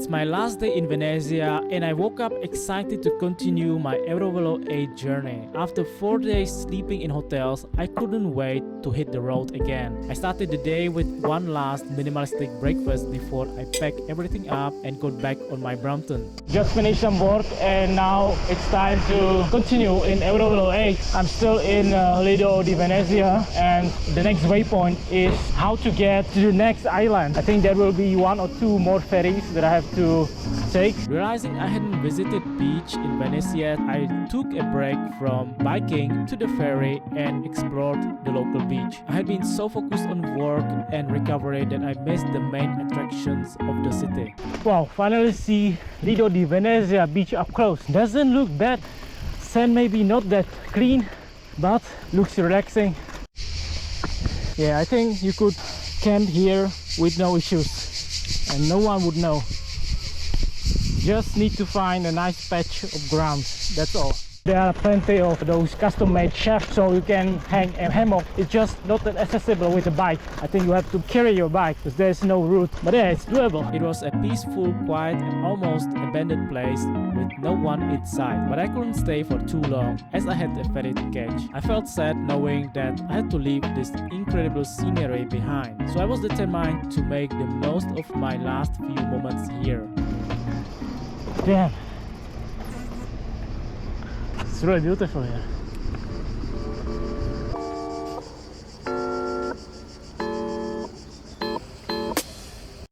It's my last day in Venezia and I woke up excited to continue my Eurovelo 8 journey. After 4 days sleeping in hotels, I couldn't wait to hit the road again. I started the day with one last minimalistic breakfast before I packed everything up and got back on my brompton. Just finished some work and now it's time to continue in Eurovelo 8. I'm still in Lido Di Venezia and the next waypoint is how to get to the next island. I think there will be 1 or 2 more ferries that I have to take. Realizing I hadn't visited beach in Venice yet, I took a break from biking to the ferry and explored the local beach. I had been so focused on work and recovery that I missed the main attractions of the city. Wow, finally see Lido Di Venezia beach up close. Doesn't look bad. Sand maybe not that clean, but looks relaxing. Yeah, I think you could camp here with no issues and no one would know. Just need to find a nice patch of ground, that's all. There are plenty of those custom-made shafts so you can hang a hammock. It's just not that accessible with a bike. I think you have to carry your bike because there's no route. But yeah, it's doable. It was a peaceful, quiet and almost abandoned place with no one inside. But I couldn't stay for too long as I had a ferry to catch. I felt sad knowing that I had to leave this incredible scenery behind. So I was determined to make the most of my last few moments here. Damn. It's really beautiful here.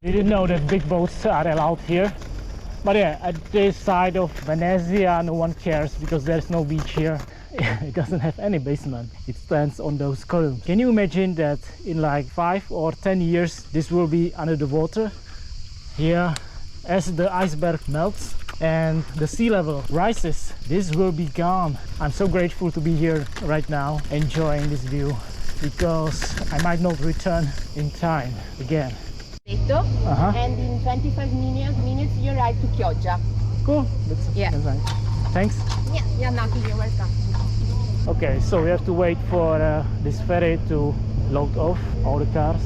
Didn't know that big boats are allowed here. But yeah, at this side of Venezia no one cares because there's no beach here. It doesn't have any basement. It stands on those columns. Can you imagine that in like 5 or 10 years this will be under the water? Here, as the iceberg melts and the sea level rises, this will be gone. I'm so grateful to be here right now enjoying this view because I might not return in time again. And in 25 minutes you arrive to Chioggia. Cool, that's nice. Thanks. Yeah, you're nothing, you're welcome. Okay, so we have to wait for this ferry to load off all the cars.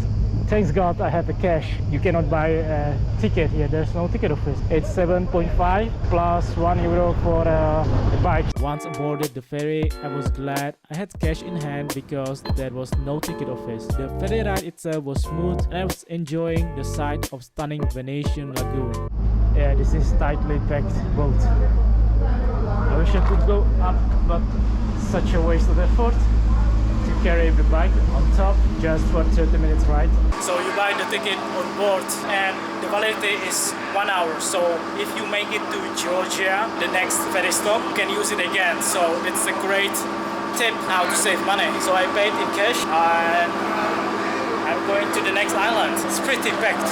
Thanks God I have the cash. You cannot buy a ticket here, there's no ticket office. It's 7.5 plus €1 for the bike. Once aboarded the ferry, I was glad I had cash in hand because there was no ticket office. The ferry ride itself was smooth and I was enjoying the sight of stunning Venetian lagoon. Yeah, this is tightly packed boat. I wish I could go up, but such a waste of effort to carry the bike on top just for 30 minutes ride. So you buy the ticket on board and the validity is 1 hour. So if you make it to Chioggia, the next ferry stop, you can use it again. So it's a great tip how to save money. So I paid in cash and I'm going to the next island. It's pretty packed.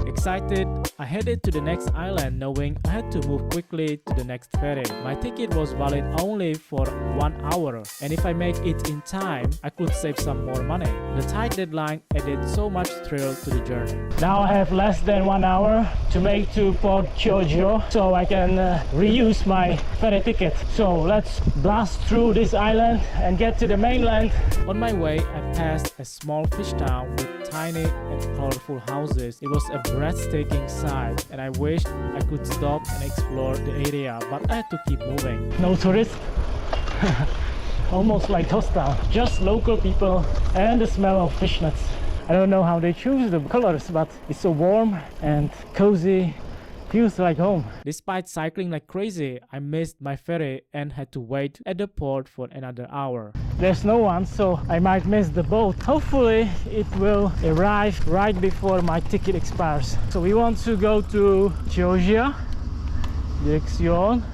Excited, I headed to the next island knowing I had to move quickly to the next ferry. My ticket was valid only for 1 hour and if I make it in time, I could save some more money. The tight deadline added so much thrill to the journey. Now I have less than 1 hour to make to Port Chioggia so I can reuse my ferry ticket. So let's blast through this island and get to the mainland. On my way, I passed a small fish town with tiny and colorful houses. It was a breathtaking sight and I wished I could stop and explore the area, but I had to keep moving. No tourists. Almost like hostile. Just local people and the smell of fish nuts. I don't know how they choose the colors, but it's so warm and cozy. Feels like home. Despite cycling like crazy, I missed my ferry and had to wait at the port for another hour. There's no one, so I might miss the boat. Hopefully it will arrive right before my ticket expires. So we want to go to Chioggia, direction,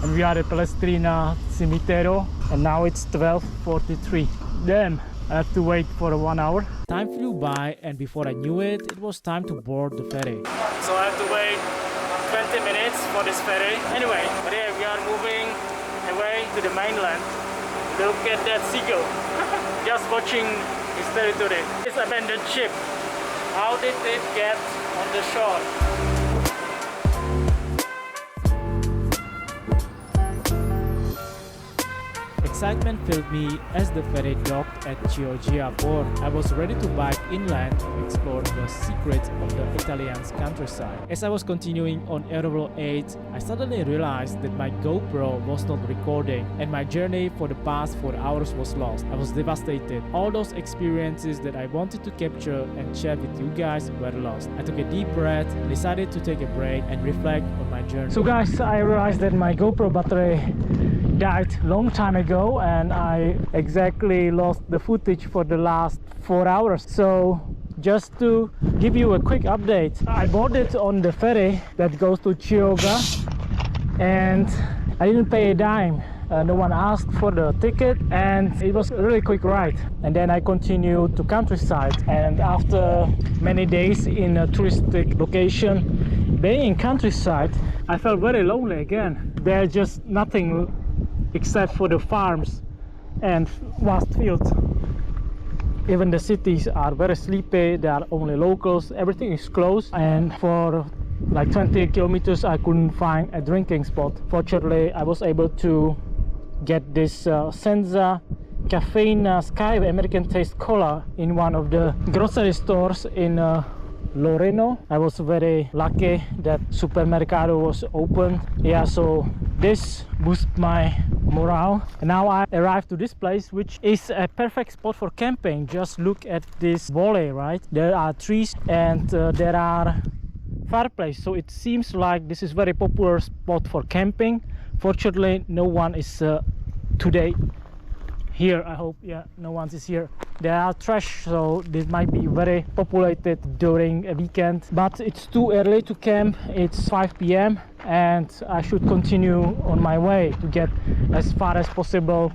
and we are at Pellestrina Cimitero, and now it's 12:43. Damn, I have to wait for 1 hour. Time flew by and before I knew it, it was time to board the ferry. So I have to wait 20 minutes for this ferry. Anyway, but yeah, we are moving away to the mainland. Look at that seagull. Just watching his territory. This abandoned ship. How did it get on the shore? Excitement filled me as the ferry docked at Chioggia I port. I was ready to bike inland to explore the secrets of the Italian countryside. As I was continuing on Eurovelo 8, I suddenly realized that my GoPro was not recording and my journey for the past 4 hours was lost. I was devastated. All those experiences that I wanted to capture and share with you guys were lost. I took a deep breath, decided to take a break and reflect on my journey. So guys, I realized that my GoPro battery died long time ago and I exactly lost the footage for the last 4 hours. So just to give you a quick update, I bought it on the ferry that goes to Chioggia and I didn't pay a dime. No one asked for the ticket and it was a really quick ride. And then I continued to countryside, and after many days in a touristic location, being in countryside, I felt very lonely again. There's just nothing except for the farms and vast fields. Even the cities are very sleepy, there are only locals, everything is closed, and for like 20 kilometers I couldn't find a drinking spot. Fortunately, I was able to get this Senza Caffeine Sky American Taste Cola in one of the grocery stores in Loreo. I was very lucky that supermercado was open. Yeah, so this boosted my morale. And now I arrived to this place, which is a perfect spot for camping. Just look at this valley, right? There are trees and there are fireplace, so it seems like this is very popular spot for camping. Fortunately, no one is today here. I hope, yeah, no one is here. There are trash, so this might be very populated during a weekend, but it's too early to camp. It's 5 p.m. and I should continue on my way to get as far as possible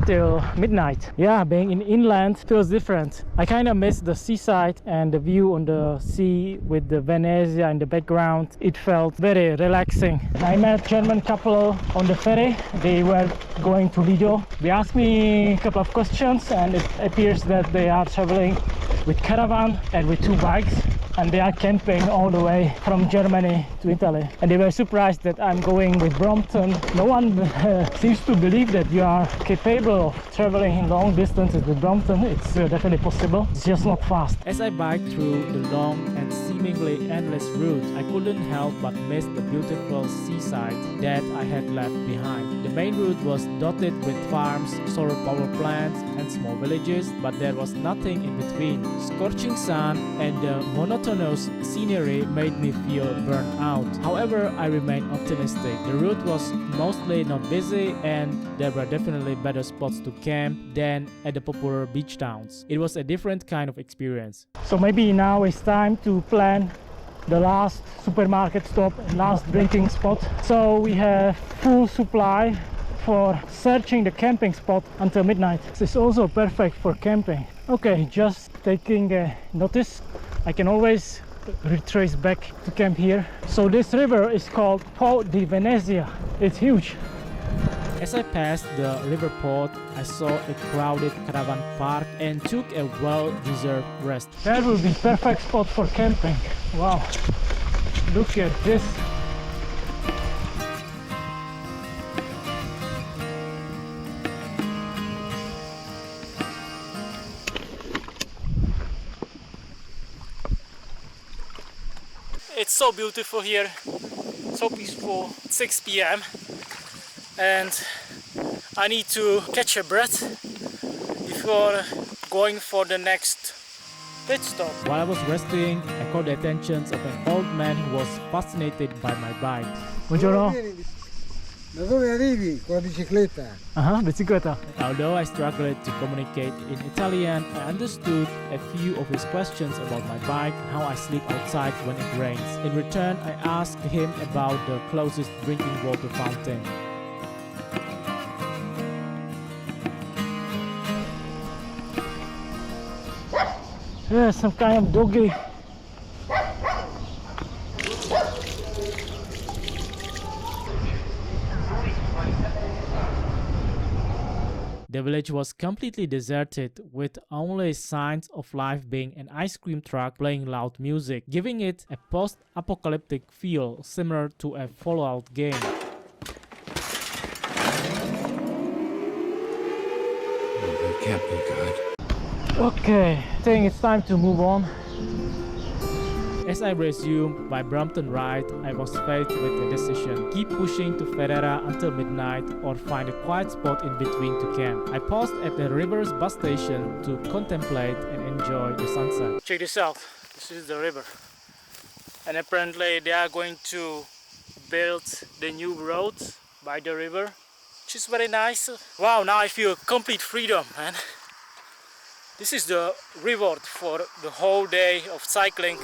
till midnight. Yeah, being in inland feels different. I kind of miss the seaside and the view on the sea with the Venezia in the background. It felt very relaxing. I met a German couple on the ferry. They were going to Lido. They asked me a couple of questions and it appears that they are traveling with caravan and with 2 bikes, and they are camping all the way from Germany to Italy. And they were surprised that I'm going with Brompton. No one seems to believe that you are capable of traveling long distances with Brompton. It's definitely possible. It's just not fast. As I biked through the long and seemingly endless route, I couldn't help but miss the beautiful seaside that I had left behind. The main route was dotted with farms, solar power plants and small villages, but there was nothing in between. Scorching sun and the monotonous scenery made me feel burnt out. However, I remained optimistic. The route was mostly not busy and there were definitely better spots to camp than at the popular beach towns. It was a different kind of experience. So maybe now it's time to plan the last supermarket stop, last drinking spot. So we have full supply for searching the camping spot until midnight. This is also perfect for camping. Okay, just taking a notice. I can always retrace back to camp here. So this river is called Lido Di Venezia. It's huge. As I passed the river port, I saw a crowded caravan park and took a well-deserved rest. That will be perfect spot for camping. Wow, look at this. It's so beautiful here, so peaceful. 6 p.m. and I need to catch a breath before going for the next pit stop. While I was resting, I caught the attention of an old man who was fascinated by my bike. Buongiorno. Da dove arrivi con la bicicletta? Bicicletta. Although I struggled to communicate in Italian, I understood a few of his questions about my bike and how I sleep outside when it rains. In return, I asked him about the closest drinking water fountain. Yeah, some kind of doggy. The village was completely deserted, with only signs of life being an ice cream truck playing loud music, giving it a post-apocalyptic feel similar to a Fallout game. can't be good. Okay, I think it's time to move on. As I resumed my Brompton ride, I was faced with a decision: keep pushing to Ferrara until midnight or find a quiet spot in between to camp. I paused at the river's bus station to contemplate and enjoy the sunset. Check this out, this is the river. And apparently they are going to build the new road by the river, which is very nice. Wow, now I feel complete freedom, man. This is the reward for the whole day of cycling.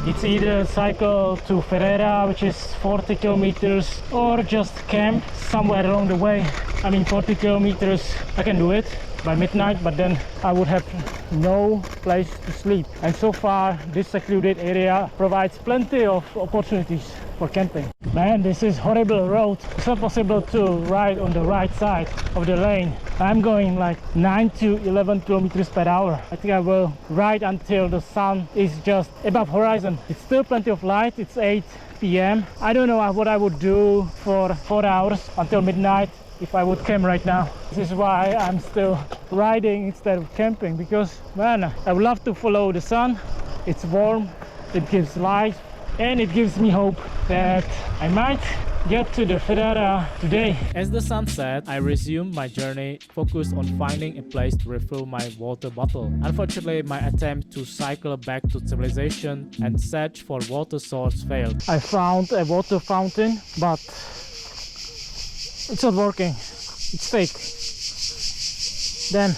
It's either cycle to Ferrara, which is 40 kilometers, or just camp somewhere along the way. I mean, 40 kilometers, I can do it by midnight, but then I would have no place to sleep. And so far, this secluded area provides plenty of opportunities for camping. Man, this is horrible road. It's not possible to ride on the right side of the lane. I'm going like 9 to 11 kilometers per hour. I think I will ride until the sun is just above horizon. It's still plenty of light. It's 8 p.m. I don't know what I would do for 4 hours until midnight if I would camp right now. This is why I'm still riding instead of camping, because man, I would love to follow the sun. It's warm, it gives light, and it gives me hope that I might get to the Ferrara today. As the sun set, I resumed my journey, focused on finding a place to refill my water bottle. Unfortunately, my attempt to cycle back to civilization and search for water source failed. I found a water fountain, but it's not working. It's fake. Then,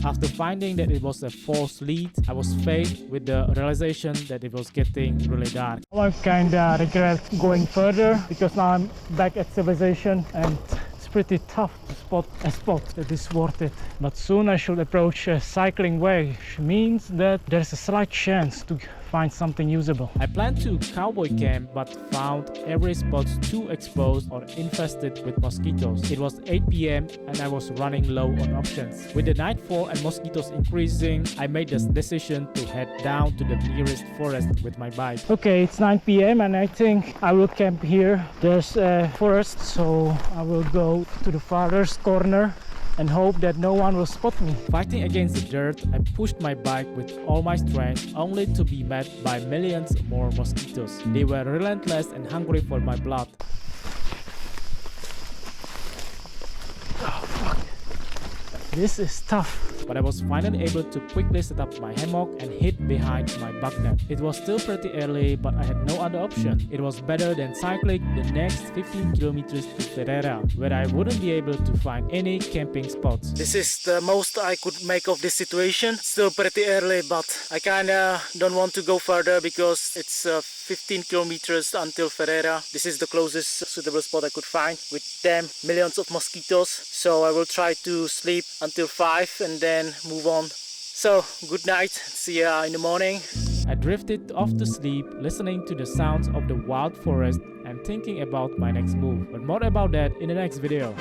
after finding that it was a false lead, I was faced with the realization that it was getting really dark. I kinda regret going further because now I'm back at civilization and it's pretty tough to spot a spot that is worth it. But soon I should approach a cycling way, which means that there's a slight chance to find something usable. I planned to cowboy camp but found every spot too exposed or infested with mosquitoes. It was 8 p.m. and I was running low on options. With the nightfall and mosquitoes increasing, I made the decision to head down to the nearest forest with my bike. Okay, it's 9 p.m. and I think I will camp here. There's a forest, so I will go to the farthest corner and hope that no one will spot me. Fighting against the dirt, I pushed my bike with all my strength, only to be met by millions more mosquitoes. They were relentless and hungry for my blood. Oh, fuck. This is tough. But I was finally able to quickly set up my hammock and hid behind my bug net. It was still pretty early, but I had no other option. It was better than cycling the next 15 kilometers to Ferrara, where I wouldn't be able to find any camping spots. This is the most I could make of this situation. Still pretty early, but I kinda don't want to go further because it's 15 kilometers until Ferrara. This is the closest suitable spot I could find with damn millions of mosquitoes. So I will try to sleep until 5 and then move on. So good night, see ya in the morning. I drifted off to sleep, listening to the sounds of the wild forest and thinking about my next move. But more about that in the next video.